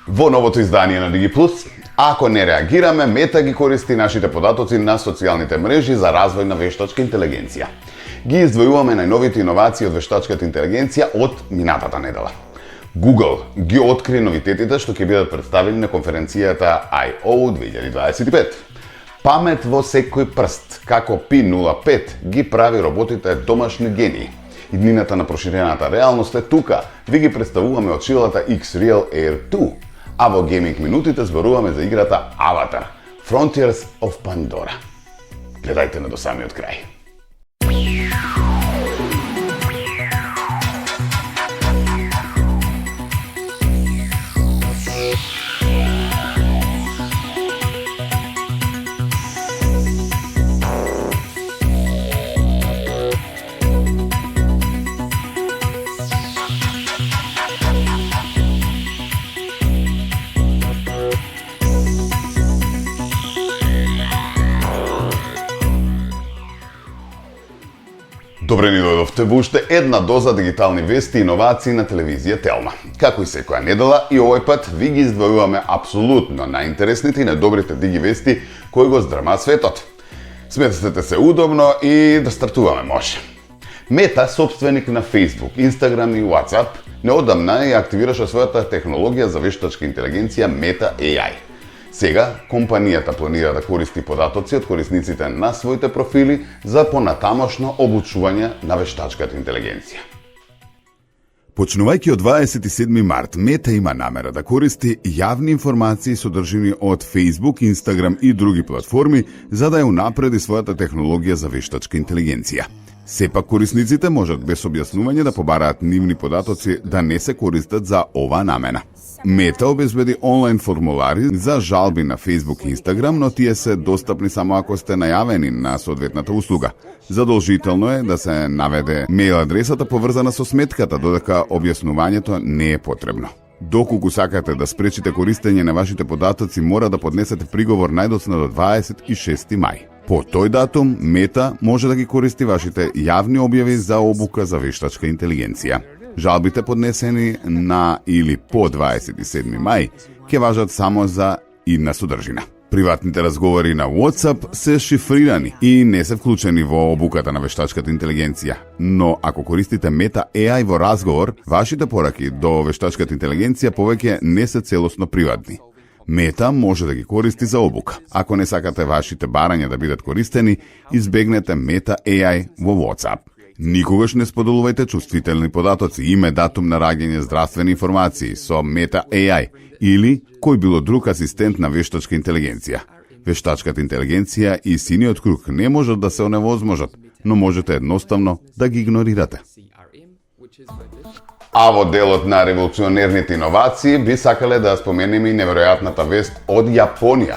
Во новото издание на DigiPlus, ако не реагираме, Мета ги користи нашите податоци на социјалните мрежи за развој на вештачка интелигенција. Ги издвојуваме најновите иновации од вештачката интелигенција од минатата недела. Google ги откри новитетите што ќе бидат представени на конференцијата I/O 2025. Памет во секој прст, како P05, ги прави роботите домашни гении. Иднината на проширената реалност е тука. Ви ги представуваме од шилата X-Real Air 2. А во гейминг минутите зборуваме за играта Avatar, Frontiers of Pandora. Гледајте на до самиот крај. Добре ни дојдовте во уште една доза дигитални вести и иновации на телевизија Телма. Како и секоја недела, и овој пат ви ги издвојуваме апсолутно најинтересните и најдобрите диги вести кои го здрма светот. Сметете се удобно и да стартуваме може. Мета, собственик на Facebook, Instagram и WhatsApp, неодамна ја активираше својата технологија за вештачка интелигенција Meta AI. Сега, компанијата планира да користи податоци од корисниците на своите профили за понатамошно обучување на вештачката интелигенција. Почнувајќи од 27 март, Мета има намера да користи јавни информации содржини од Facebook, Instagram и други платформи за да ја унапреди својата технологија за вештачка интелигенција. Сепак корисниците можат без објаснување да побараат нивни податоци да не се користат за оваа намена. Мета обезбеди онлайн формулари за жалби на Facebook и Instagram, но тие се достапни само ако сте најавени на соодветната услуга. Задолжително е да се наведе мејл адресата поврзана со сметката, додека објаснувањето не е потребно. Доколку сакате да спречите користење на вашите податоци, мора да поднесете приговор најдоцна до 26 мај. По тој датум, Мета може да ги користи вашите јавни објави за обука за вештачка интелигенција. Жалбите поднесени на или по 27 мај ќе важат само за идна содржина. Приватните разговори на WhatsApp се шифрирани и не се вклучени во обуката на вештачката интелигенција. Но ако користите Meta AI во разговор, вашите пораки до вештачката интелигенција повеќе не се целосно приватни. Мета може да ги користи за обука. Ако не сакате вашите барања да бидат користени, избегнете Meta AI во WhatsApp. Никогаш не споделувајте чувствителни податоци, име, датум на раѓање, здравствени информации со Meta AI или кој било друг асистент на вештачка интелигенција. Вештачката интелигенција и синиот круг не можат да се оневозможат, но можете едноставно да ги игнорирате. А во делот на револуционерните иновации би сакале да споменеме и неверојатната вест од Јапонија.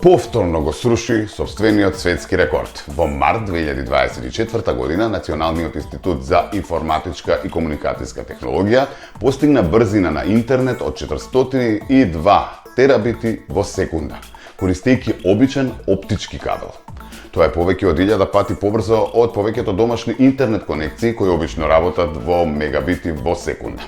Повторно го сруши сопствениот светски рекорд. Во март 2024 година Националниот институт за информатичка и комуникацијска технологија постигна брзина на интернет од 402 терабити во секунда, користејќи обичен оптички кабел. Тоа е повеќе од 1000 пати побрзо од повеќето домашни интернет конекции кои обично работат во мегабити во секунда.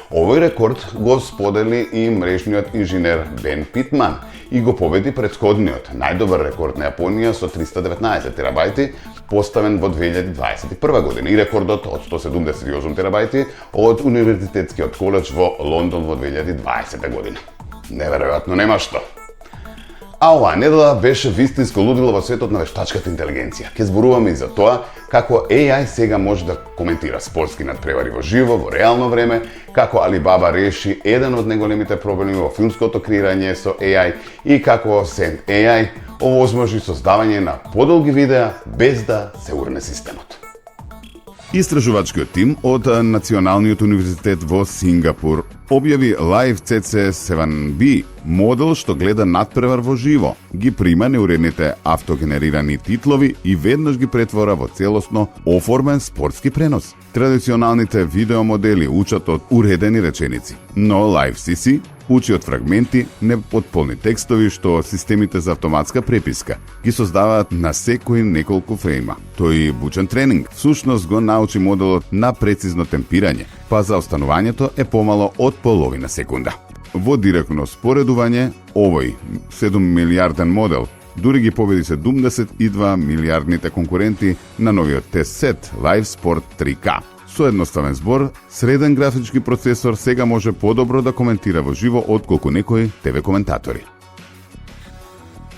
Овој рекорд го сподели и мрежниот инженер Бен Питман и го победи претходниот најдобар рекорд на Јапонија со 319 терабајти, поставен во 2021 година, и рекордот од 178 терабајти од Универзитетскиот коледж во Лондон во 2020 година. Неверојатно, нема што. А оваа недела беше вистинско лудило во светот на вештачката интелигенција. Ке зборуваме и за тоа како AI сега може да коментира спортски надпревари во живо, во реално време, како Alibaba реши еден од најголемите проблеми во филмското креирање со AI и како Send AI овозможи создавање на подолги видеа без да се урне системот. Истражувачкиот тим од Националниот универзитет во Сингапур објави Live CC7B, модел што гледа надпревар во живо, ги прима неуредните автогенерирани титлови и веднаш ги претвора во целосно оформен спортски пренос. Традиционалните видеомодели учат од уредени реченици, но Live CC учи од фрагменти, непотполни текстови што системите за автоматска преписка ги создаваат на секој неколку фрейма. Тој бучен тренинг всушност го научи моделот на прецизно темпирање, па за останувањето е помало од половина секунда. Во директно споредување, овој 7 милиарден модел дури ги победи 72 милиардните конкуренти на новиот тест сет Live Sport 3K. Со едноставен збор, среден графички процесор сега може подобро да коментира во живо отколку некои ТВ коментатори.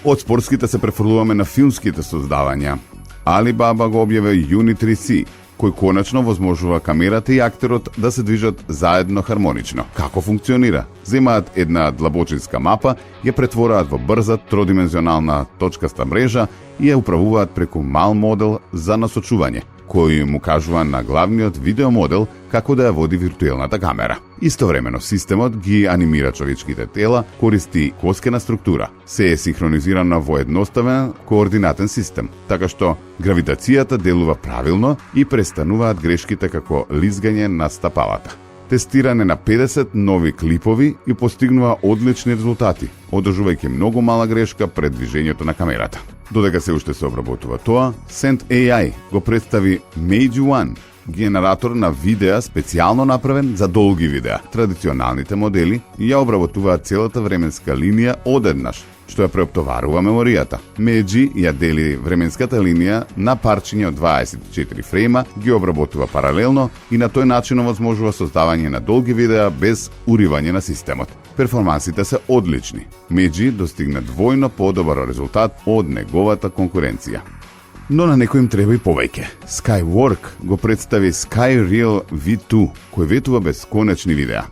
Од спортските се префрлуваме на филмските создавања. Alibaba го објаве Uni 3C, кој конечно возможува камерата и актерот да се движат заедно хармонично. Како функционира? Земаат една длабочинска мапа, ја претвораат во брза тродимензионална точкаста мрежа и ја управуваат преку мал модел за насочување, кој му кажува на главниот видеомодел како да ја води виртуелната камера. Истовремено системот ги анимира човечките тела, користи коскена структура. Се е синхронизирано во едноставен координатен систем, така што гравитацијата делува правилно и престануваат грешките како лизгање на стапалата. Тестиране на 50 нови клипови и постигнува одлични резултати, одржувајќи многу мала грешка пред движењето на камерата. Додека се уште се обработува тоа, Send AI го представи Mage One, генератор на видеа специјално направен за долги видеа. Традиционалните модели ја обработуваат целата временска линија одеднаш, што ја преоптоварува меморијата. Meiji ја дели временската линија на парчиња од 24 фрейма, ги обработува паралелно и на тој начин овозможува создавање на долги видеа без уривање на системот. Перформансите се одлични. Meiji достигна двојно подобар резултат од неговата конкуренција. Но на некој им треба и повеќе. Skywork го представи SkyReal V2, кој ветува бесконечни видеа.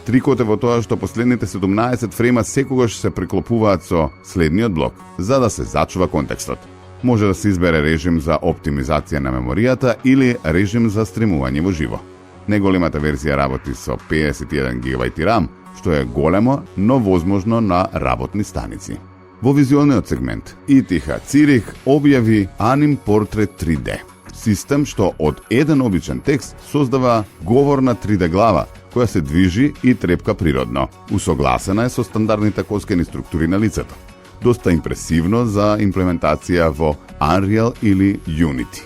Трикот е во тоа што последните 17 фрейма секогаш се приклопуваат со следниот блок, за да се зачува контекстот. Може да се избере режим за оптимизација на меморијата или режим за стримување во живо. Неголемата верзија работи со 51 ГБ RAM, што е големо, но возможно на работни станици. Во визуелниот сегмент, Итиха Цирих објави Anim Portrait 3D, систем што од еден обичен текст создава говорна 3D глава, која се движи и трепка природно. Усогласена е со стандардните коскени структури на лицето. Доста импресивно за имплементација во Unreal или Unity.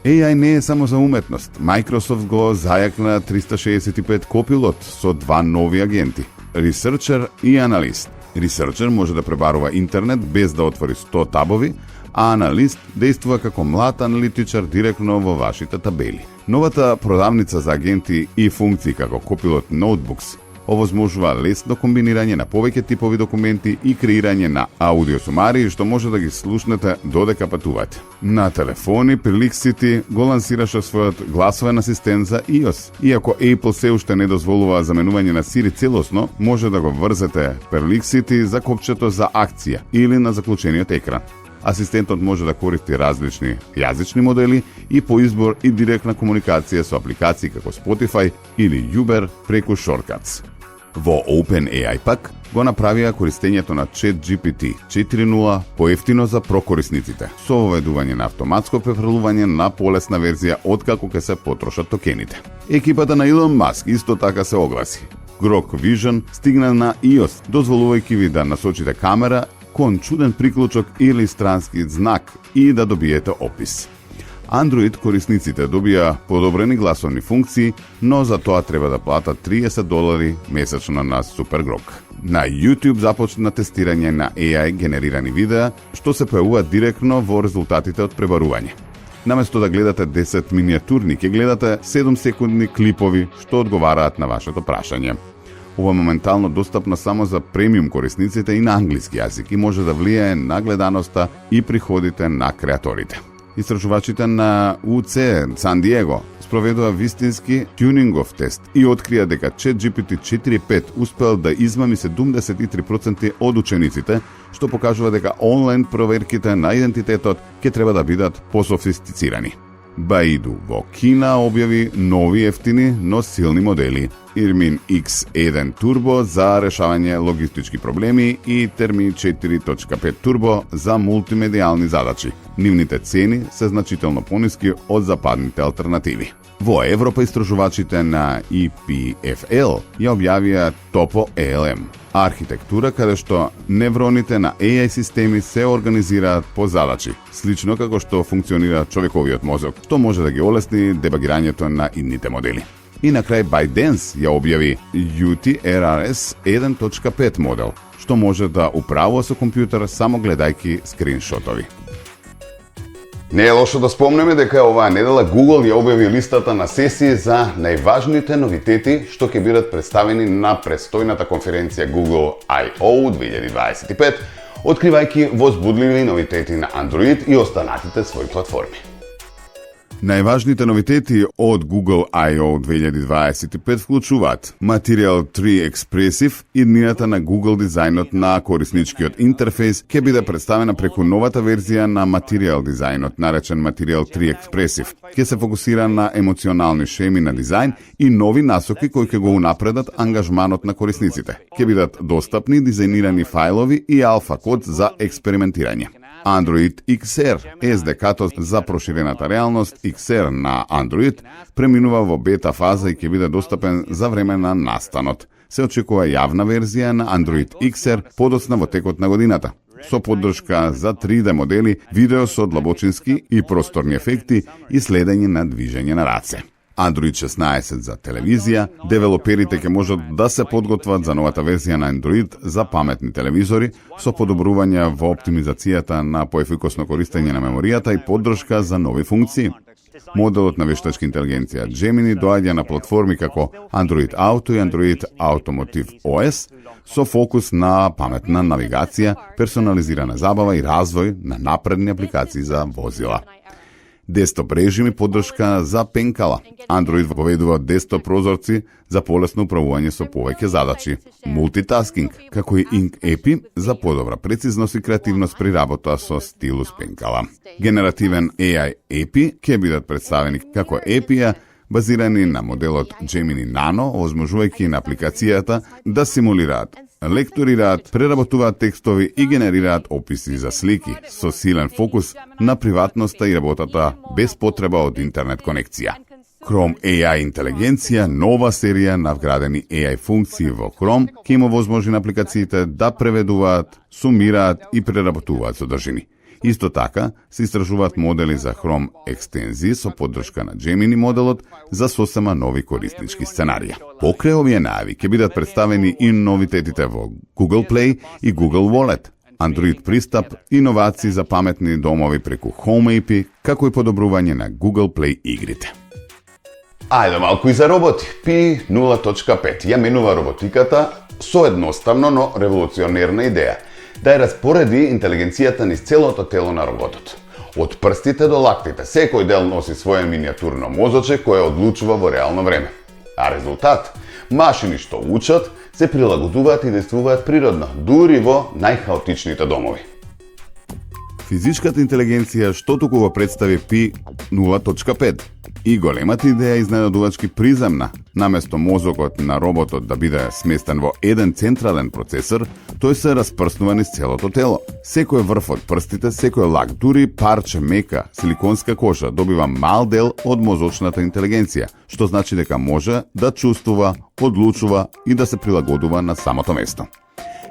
AI не е само за уметност. Microsoft го зајакна 365 Copilot со два нови агенти, Researcher и Analyst. Researcher може да пребарува интернет без да отвори 100 табови, а аналист действува како млад аналитичар директно во вашите табели. Новата продавница за агенти и функции како Copilot Notebooks овозможува лесно комбинирање на повеќе типови документи и креирање на аудиосумари што може да ги слушнете додека патувате. На телефони Perplexity го лансираше својот гласовен асистент за iOS. Иако Apple се уште не дозволува заменување на Siri целосно, може да го врзете Perplexity за копчето за акција или на заклучениот екран. Асистентот може да користи различни јазични модели и по избор и директна комуникација со апликации како Spotify или Uber преку Shortcuts. Во OpenAI пак го направија користењето на ChatGPT 4.0 поевтино за прокорисниците, со воведување на автоматско префрлување на полесна верзија откако ќе се потрошат токените. Екипата на Elon Musk исто така се огласи. Grok Vision стигна на iOS, дозволувајќи ви да насочите камера кон чуден приклучок или странски знак и да добиете опис. Android корисниците добија подобрени гласовни функции, но за тоа треба да платат $30 месечно на SuperGrok. На YouTube започна тестирање на AI генерирани видеа, што се појавува директно во резултатите од пребарување. Наместо да гледате 10 миниатурни, ќе гледате 7 секундни клипови што одговараат на вашето прашање. Ова моментално достапно само за премиум корисниците и на англиски јазик и може да влијае на гледаноста и приходите на креаторите. Истражувачите на UC Сан Диего спроведува вистински тюнингов тест и открија дека ChatGPT 4.5 успел да измами 73% од учениците, што покажува дека онлайн проверките на идентитетот ќе треба да бидат пософистицирани. Baidu во Кина објави нови ефтини, но силни модели. Irmin X1 Turbo за решавање логистички проблеми и Termin 4.5 Turbo за мултимедијални задачи. Нивните цени се значително пониски од западните алтернативи. Во Европа истражувачите на EPFL ја објавија Topo ALM, архитектура каде што невроните на AI системи се организираат по задачи, слично како што функционира човековиот мозок, што може да ги олесни дебагирањето на идните модели. И на крај ByteDance ја објави UTRS 1.5 модел, што може да управува со компјутер само гледајќи скриншотови. Не е лошо да спомнеме дека оваа недела Google ја објави листата на сесии за најважните новитети што ќе бидат представени на престојната конференција Google I/O 2025, откривајќи возбудливи новитети на Android и останатите своји платформи. Најважните новитети од Google I/O 2025 вклучуваат Material 3 Expressive, иднината на Google дизајнот на корисничкиот интерфејс ќе биде представена преку новата верзија на Material дизајнот, наречен Material 3 Expressive. Ќе се фокусира на емоционални шеми на дизајн и нови насоки кои ќе го унапредат ангажманот на корисниците. Ќе бидат достапни дизајнирани фајлови и алфа код за експериментирање. Android XR, SDK-тот за проширената реалност XR на Android, преминува во бета фаза и ќе биде достапен за време на настанот. Се очекува јавна верзија на Android XR подоцна во текот на годината, со поддршка за 3D модели, видео со длабочински и просторни ефекти и следење на движење на раце. Android 16 за телевизија, девелоперите ќе можат да се подготват за новата верзија на Android за паметни телевизори со подобрување во оптимизацијата на поефикасно користење на меморијата и поддршка за нови функции. Моделот на вештачка интелигенција Gemini доаѓа на платформи како Android Auto и Android Automotive OS со фокус на паметна навигација, персонализирана забава и развој на напредни апликации за возила. Десктоп режим и поддршка за пенкала. Android воведува десктоп прозорци за полесно управување со повеќе задачи. Мултитаскинг, како и Ink API за подобра прецизност и креативност при работа со стилус пенкала. Генеративен AI API ќе бидат представени како API базирани на моделот Gemini Nano, овозможувајќи на апликацијата да симулираат, лекторираат, преработуваат текстови и генерираат описи за слики со силен фокус на приватноста и работата без потреба од интернет конекција. Chrome AI интелигенција, нова серија на вградени AI функции во Chrome, ќе има возможни на апликациите да преведуваат, сумираат и преработуваат содржини. Исто така, се истражуваат модели за Chrome екстензии со поддршка на Gemini моделот за сосема нови кориснички сценарија. Покрај овие најави ќе бидат представени и новитетите во Google Play и Google Wallet, Android пристап, иновации за паметни домови преку Home API, како и подобрување на Google Play игрите. Ајде малку и за роботи. Pi 0.5 ја менува роботиката со едноставно, но револуционерна идеја да ја распореди интелигенцијата низ целото тело на роботот. Од прстите до лактите, секој дел носи своје миниатурно мозоче кое одлучува во реално време. А резултат? Машини што учат, се прилагодуваат и действуваат природно, дури во најхаотичните домови. Физичката интелигенција што туку го представи Pi 0.5 и големата идеја изненадувачки приземна. Наместо мозокот на роботот да биде сместен во еден централен процесор, тој се распрснува низ целото тело. Секој врв од прстите, секој лак, дури парче мека, силиконска коша добива мал дел од мозочната интелигенција, што значи дека може да чувствува, одлучува и да се прилагодува на самото место.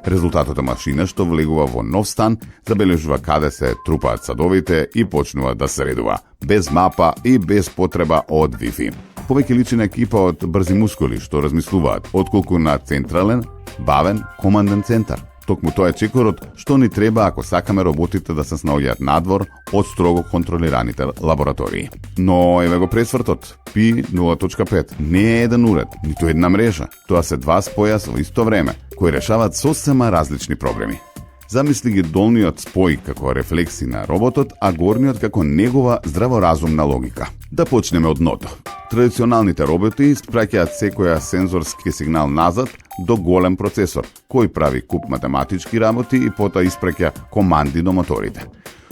Резултатот е машина што влегува во нов стан, забележува каде се трупаат садовите и почнува да се редува, без мапа и без потреба од Wi-Fi. Повеќе личи на екипа од брзи мускули што размислуваат, отколку на централен, бавен, команден центар. Токму тоа е чекорот што ни треба ако сакаме роботите да се снаоѓаат надвор од строго контролираните лаборатории. Но еве го пресвртот. Pi 0.5 не е еден уред, ниту една мрежа. Тоа се два споја во исто време, кои решаваат сосема различни проблеми. Замисли ги долниот спој како рефлекси на роботот, а горниот како негова здраворазумна логика. Да почнеме од дното. Традиционалните роботи испраќаат секоја сензорски сигнал назад до голем процесор, кој прави куп математички работи и потоа испраќа команди до моторите.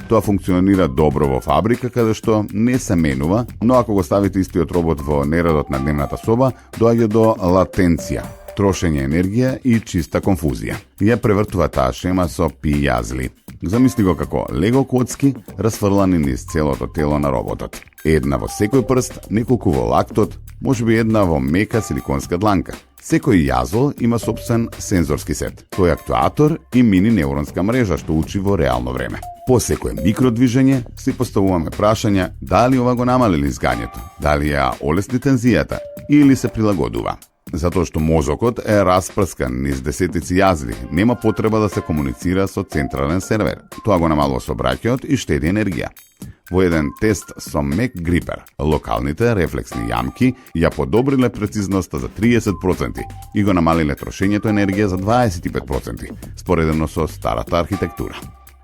Тоа функционира добро во фабрика, каде што не се менува, но ако го ставите истиот робот во нередот на дневната соба, доаѓа до латенција, трошење енергија и чиста конфузија. Ја превртува таа шема со Pi јазли. Замисли го како лего коцки расфрлани низ целото тело на роботот. Една во секој прст, неколку во лактот, можеби една во мека силиконска дланка. Секој јазол има собствен сензорски сет. Тој е актуатор и мини невронска мрежа што учи во реално време. По секое микродвижење си поставуваме прашања дали ова го намалили изгањето, дали ја олесни тензијата или се прилагодува. Затоа што мозокот е распрскан низ десетици јазви, нема потреба да се комуницира со централен сервер. Тоа го намалува сообраќајот и штеди енергија. Во еден тест со МакГрипер, локалните рефлексни јамки ја подобриле прецизноста за 30% и го намалиле трошењето енергија за 25%, споредено со старата архитектура.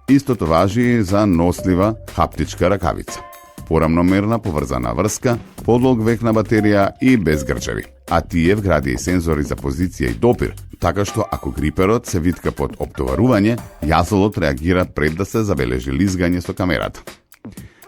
Истото важи и за нослива хаптичка ракавица. Порамномерна поврзана врска, подолг век на батерија и без грчеви. А тие вгради и сензори за позиција и допир, така што ако гриперот се витка под оптоварување, јазолот реагира пред да се забележи лизгање со камерата.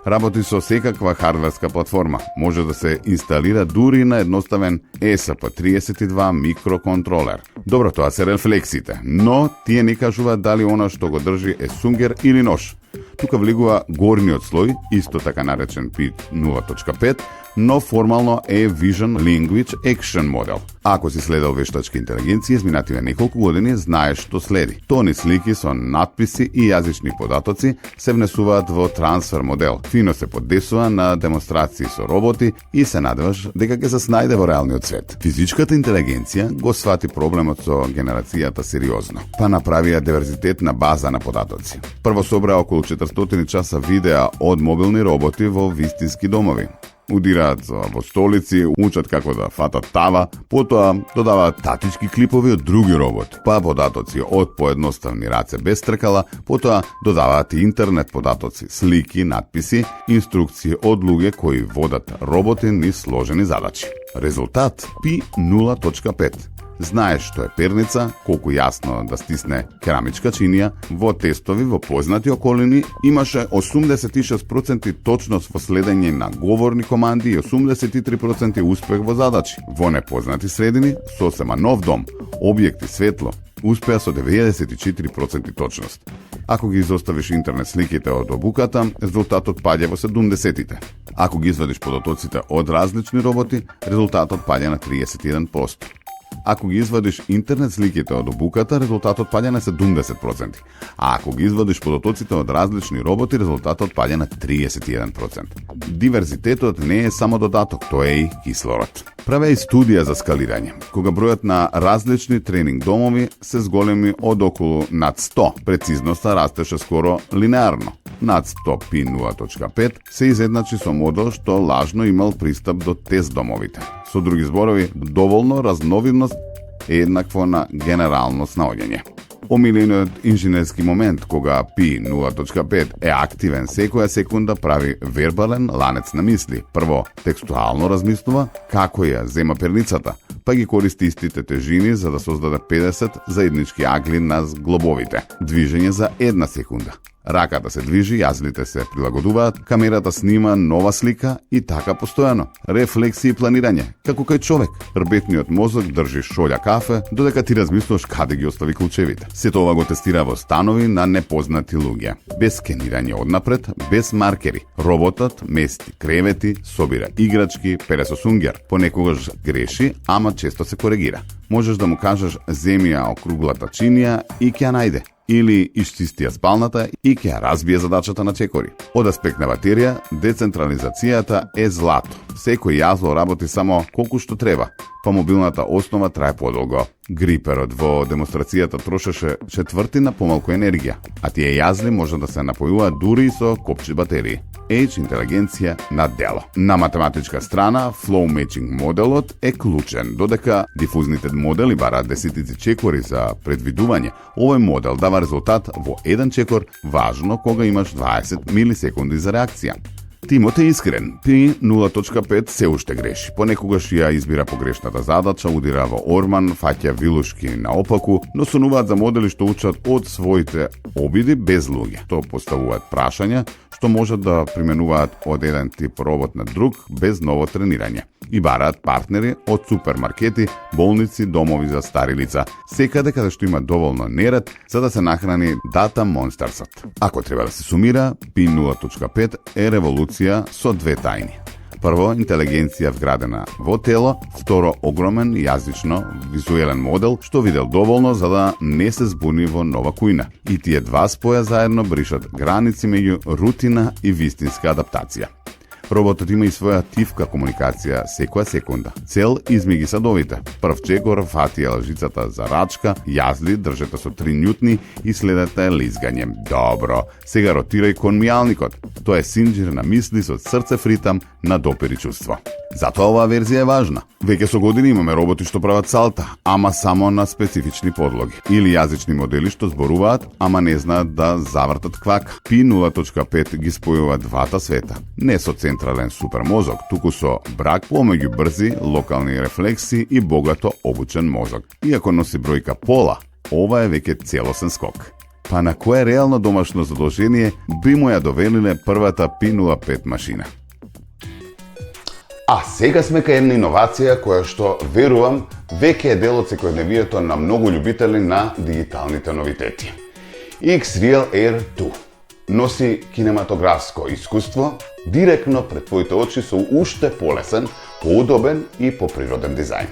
Работи со секаква хардверска платформа. Може да се инсталира дури на едноставен ESP32 микроконтролер. Добро, тоа се рефлексите, но тие не кажуваат дали она што го држи е сунгер или нож. Тука влегува горниот слој, исто така наречен PIT 0.5, но формално е Vision Language Action модел. Ако си следел вештачка интелигенција изминативе неколку години, знаеш што следи. Тони слики со надписи и јазични податоци се внесуваат во трансфер модел. Фино се подесува на демонстрации со роботи и се надеваш дека ќе се снајде во реалниот свет. Физичката интелигенција го свати проблемот со генерацијата сериозно, па направија диверзитетна база на податоци. Прво собра околу 400 часа видеа од мобилни роботи во вистински домови. Удираат во столици, учат како да фатат тава, потоа додаваат татички клипови од други роботи, па податоци од поедноставни раце без тркала, потоа додаваат и интернет податоци, слики, надписи, инструкции од луѓе кои водат роботи низ сложени задачи. Резултат Pi 0.5. Знаеш што е перница, колку јасно да стисне керамичка чинија, во тестови во познати околини имаше 86% точност во следење на говорни команди и 83% успех во задачи. Во непознати средини, сосема нов дом, објекти, светло, успеа со 94% точност. Ако ги изоставиш интернет сликите од обуката, резултатот паѓа во 70-тите. Ако ги извадиш податоците од различни роботи, резултатот паѓа на 31%. Ако ги извадиш интернет сликите од обуката, резултатот паѓа на 70%. А ако ги извадиш податоците од различни роботи, резултатот паѓа на 31%. Диверзитетот не е само додаток, тоа е и кислород. Праве и студија за скалирање, кога бројот на различни тренинг домови се зголеми од околу над 100. Прецизноста растеше скоро линеарно. Над 100 Pi 0.5 се изедначи со модел што лажно имал пристап до тест домовите. Со други зборови, доволно разновидност е еднакво на генерално снаоѓање. Омилениот инженерски момент кога Pi 0.5 е активен секоја секунда прави вербален ланец на мисли. Прво, текстуално размислува како ја зема перницата, па ги користи истите тежини за да создаде 50 заеднички агли на зглобовите. Движење за 1 секунда. Раката се движи, јазлите се прилагодуваат, камерата снима нова слика и така постојано. Рефлекси и планирање, како кај човек. Рбетниот мозок држи шолја кафе, додека ти размислуваш каде ги остави клучевите. Сето ова го тестира во станови на непознати луѓе. Без скенирање однапред, без маркери. Роботот мести кревети, собира играчки, пере со сунгер. Понекогаш греши, ама често се коригира. Можеш да му кажеш земи ја округлата чинија и ќе ја најде. Или исчисти ја спалната и ќе ја разбие задачата на чекори. Од аспект на батерија, децентрализацијата е злато. Секој јазло работи само колку што треба, па мобилната основа трае подолго. Гриперот во демонстрацијата трошеше четвртина помалку енергија, а тие јазли може да се напојуваат дури и со копчи батерии. Edge интелигенција на дело. На математичка страна, flow matching моделот е клучен, додека дифузните модели бараат десетици чекори за предвидување. Овој модел дава резултат во еден чекор, важно кога имаш 20 милисекунди за реакција. Тимот е искрен. Pi 0.5 се уште греши. Понекогаш ја избира погрешната задача, удира во орман, фаќа вилушки наопаку, но сонуваат за модели што учат од своите обиди без луѓе. Тоа поставуваат прашања што можат да применуваат од еден тип робот на друг без ново тренирање. И бараат партнери од супермаркети, болници, домови за стари лица, секаде каде што има доволно неред за да се нахрани дата монстерсот. Ако треба да се сумира, Pi 0.5 е револуција со две тајни. Прво, интелигенција вградена во тело, второ, огромен јазично визуелен модел што видел доволно за да не се збуни во нова кујна. И тие два споја заедно бришат граници меѓу рутина и вистинска адаптација. Роботот има и своја тивка комуникација секоја секунда. Цел измеѓу садовите. Првче го фатија лжицата за рачка, јазли, држете со 3 њутни и следете лизгање. Добро, сега ротирај кон мијалникот. Тоа е синџир на мисли со срце фритам на допери чувство. Затоа оваа верзија е важна. Веќе со години имаме роботи што прават салта, ама само на специфични подлоги. Или јазични модели што зборуваат, ама не знаат да завртат квак. Pi 0.5 ги спојува двата света. Не со централен супермозок, туку со брак помеѓу брзи, локални рефлекси и богато обучен мозок. Иако носи бројка пола, ова е веќе целосен скок. Па на кое реално домашно задолжение би му ја довелиле првата Pi 0.5 машина? А сега сме кај една иновација која што, верувам, веќе е дел од секојдневието на многу љубители на дигиталните новитети. X-Real Air 2 носи кинематографско искуство директно пред твоите очи со уште полесен, поудобен и поприроден дизајн.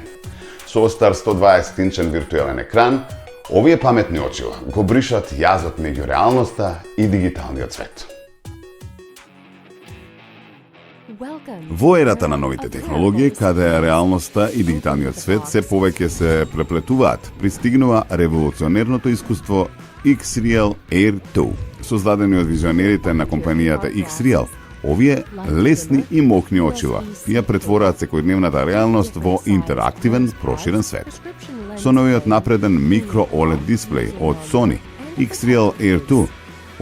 Со остар 120-инчен виртуелен екран, овие паметни очила го бришат јазот меѓу реалноста и дигиталниот свет. Во ерата на новите технологии, каде реалноста и дигиталниот свет се повеќе се преплетуваат, пристигнува револуционерното искуство X-Real Air 2, создадени од визионерите на компанијата X-Real. Овие лесни и мокни очила ја претвораат секојдневната реалност во интерактивен, проширен свет. Со новиот напреден микро OLED дисплеј од Sony, X-Real Air 2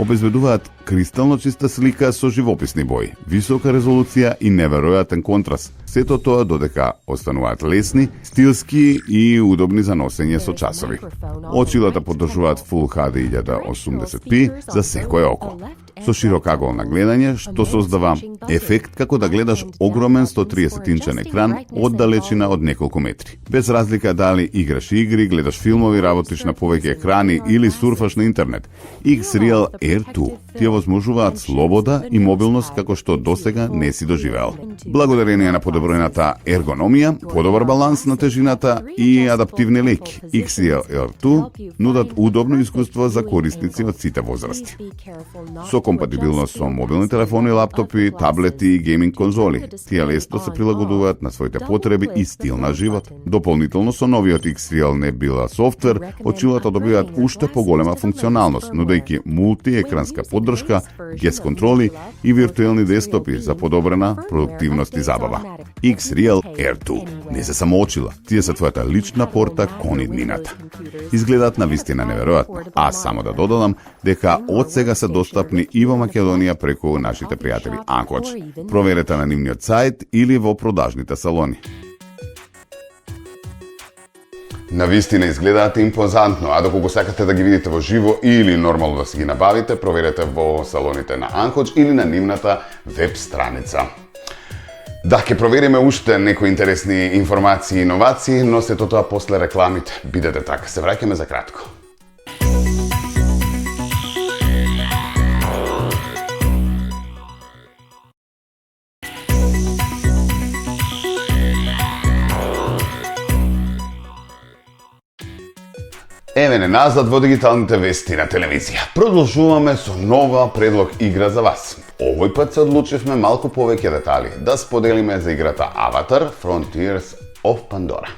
обезбедуваат кристално чиста слика со живописни бои, висока резолуција и неверојатен контраст. Сето тоа додека остануваат лесни, стилски и удобни за носење со часови. Очилата поддржуваат Full HD 1080p за секое око, со широкаголо гледање што создава ефект како да гледаш огромен 130-инчен екран од далечина од неколку метри. Без разлика дали играш игри, гледаш филмови, работиш на повеќе екрани или сурфаш на интернет, X-Real Air 2 ти овозможуваат слобода и мобилност како што досега не си доживеал. Благодарение на подобрената ергономија, подобар баланс на тежината и адаптивни леки, X-Real Air 2 нудат удобно искуство за корисници од сите возрасти. Со компатибилност со мобилни телефони, лаптопи, таблети и гейминг конзоли, тие лесно се прилагодуваат на своите потреби и стил на живот. Дополнително со новиот X-Real Nebula софтвер, очилата добиваат уште поголема функционалност, нудејќи мултиекранска поддршка, гест контроли и виртуелни десктопи за подобрена продуктивност и забава. X-Real Air 2 не се само очила, тие се твојата лична порта кон иднината. Изгледаат на вистина неверојатно, а само да додадам дека од сега се достапни и во Македонија преку нашите пријатели Анкоч. Проверете на нивниот сајт или во продажните салони. Навистина изгледаат импозантно, а доколку сакате да ги видите во живо или нормално да си ги набавите, проверете во салоните на Анкоч или на нивната веб страница. Да, ќе провериме уште некои интересни информации и иновации, но сето тоа после рекламите. Бидете така, се враќаме за кратко. Еве не назад во дигиталните вести на телевизија. Продолжуваме со нова предлог игра за вас. Овој пат се одлучивме малку повеќе детали да споделиме за играта Avatar Frontiers of Pandora.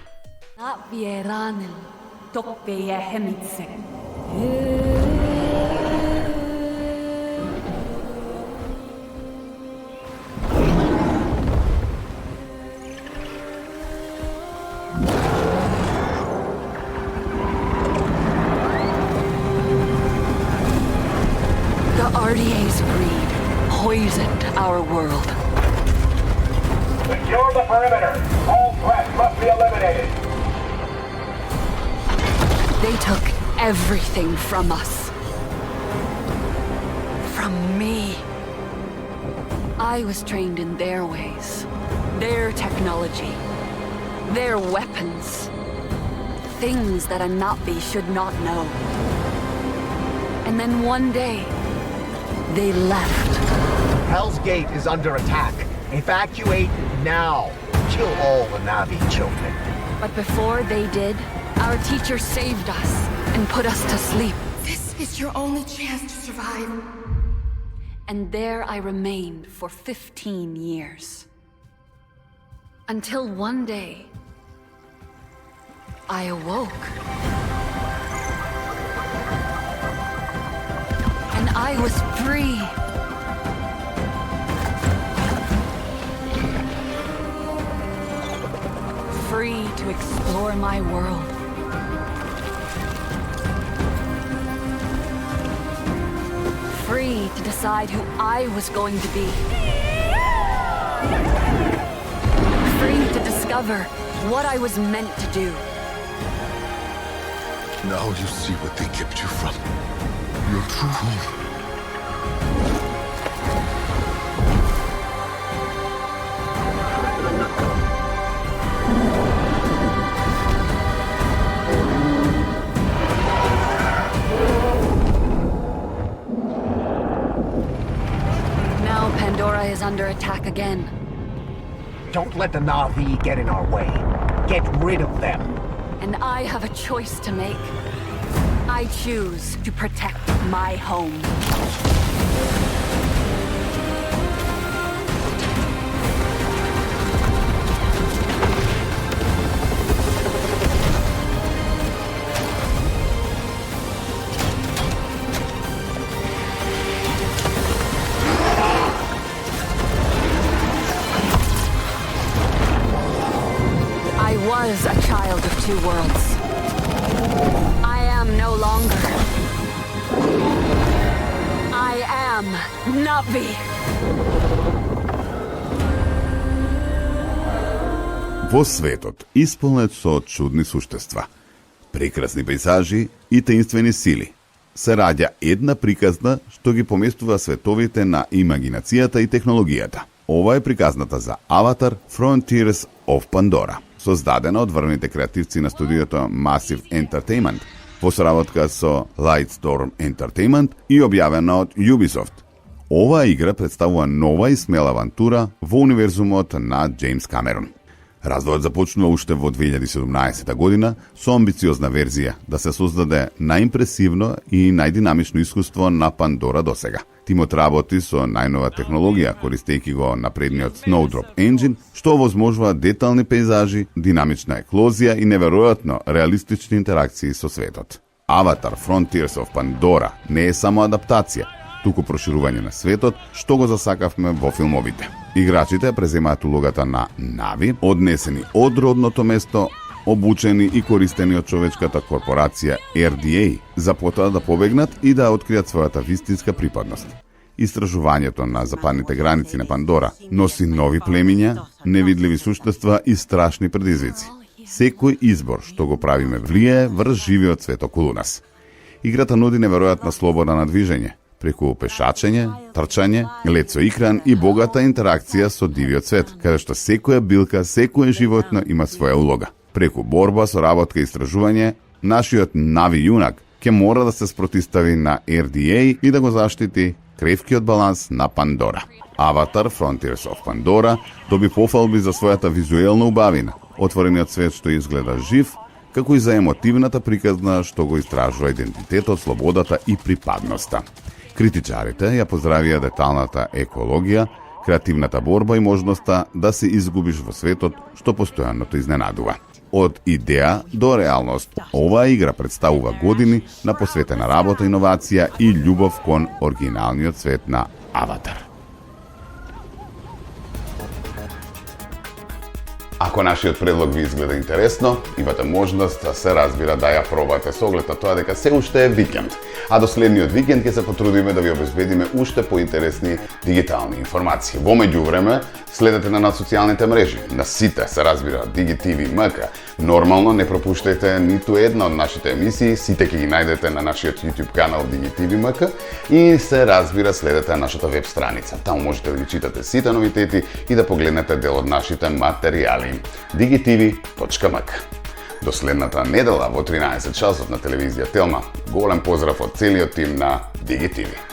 RDA's greed poisoned our world. Secure the perimeter. All threats must be eliminated. They took everything from us. From me. I was trained in their ways, their technology, their weapons. Things that a Navi should not know. And then one day, they left. Hell's Gate is under attack. Evacuate now. Kill all the Na'vi children. But before they did, our teacher saved us and put us to sleep. This is your only chance to survive. And there I remained for 15 years. Until one day, I awoke. And I was free. Free to explore my world. Free to decide who I was going to be. Free to discover what I was meant to do. Now you see what they kept you from. Your true home. Now Pandora is under attack again. Don't let the Na'vi get in our way. Get rid of them. And I have a choice to make. I choose to protect my home. I was a child of two worlds. I am no longer. I am Na'vi. Во светот, исполнет со чудни суштества, прекрасни пейзажи и таинствени сили, се раѓа една приказна што ги поместува световите на имагинацијата и технологијата. Ова е приказната за Avatar Frontiers of Pandora, создадена од врвните креативци на студиото Massive Entertainment, во соработка со Lightstorm Entertainment и објавена од Ubisoft. Оваа игра представува нова и смела авантура во универзумот на Джеймс Камерон. Развојот започнува уште во 2017 година со амбициозна верзија да се создаде најимпресивно и најдинамично искуство на Пандора досега. Тимот работи со најнова технологија, користејќи го напредниот Snowdrop Engine, што овозможува детални пейзажи, динамична еклозија и неверојатно реалистични интеракции со светот. Avatar Frontiers of Pandora не е само адаптација, туку проширување на светот, што го засакавме во филмовите. Играчите преземаат улогата на Na'vi, однесени од родното место, обучени и користени од човечката корпорација RDA, за потоа да побегнат и да откријат својата вистинска припадност. Истражувањето на западните граници на Пандора носи нови племиња, невидливи суштества и страшни предизвици. Секој избор што го правиме влијае врз живиот свет околу нас. Играта нуди неверојатна слобода на движење, преку пешачење, трчање, лет со екран и богата интеракција со дивиот свет, каде што секоја билка, секој животно има своја улога. Преку борба, соработка и истражување, нашиот Na'vi јунак ќе мора да се спротистави на RDA и да го заштити кревкиот баланс на Пандора. Avatar Frontiers of Pandora доби пофалби за својата визуелна убавина, отворениот свет што изгледа жив, како и за емотивната приказна што го истражува идентитетот, слободата и припадноста. Критичарите ја поздравија деталната екологија, креативната борба и можноста да се изгубиш во светот што постојано те изненадува. Од идеја до реалност, оваа игра представува години на посветена работа, иновација и љубов кон оригиналниот свет на Аватар. Ако нашиот предлог ви изгледа интересно, имате можност да се разбира да ја пробате со оглед на тоа дека се уште е викенд. А до следниот викенд ќе се потрудиме да ви обезбедиме уште поинтересни дигитални информации. Во меѓувреме, следете на социјалните мрежи, на сите се разбира DigiTV.mk. Нормално не пропуштајте ниту една од нашите емисии, сите ќе ги најдете на нашиот YouTube канал DigiTV.mk и се разбира следете на нашата веб страница. Таму можете да ги читате сите новитети и да погледнете дел од нашите материјали. digitv.mk. До следната недела во 13 часот на телевизија Телма. Голем поздрав од целиот тим на DigiTV.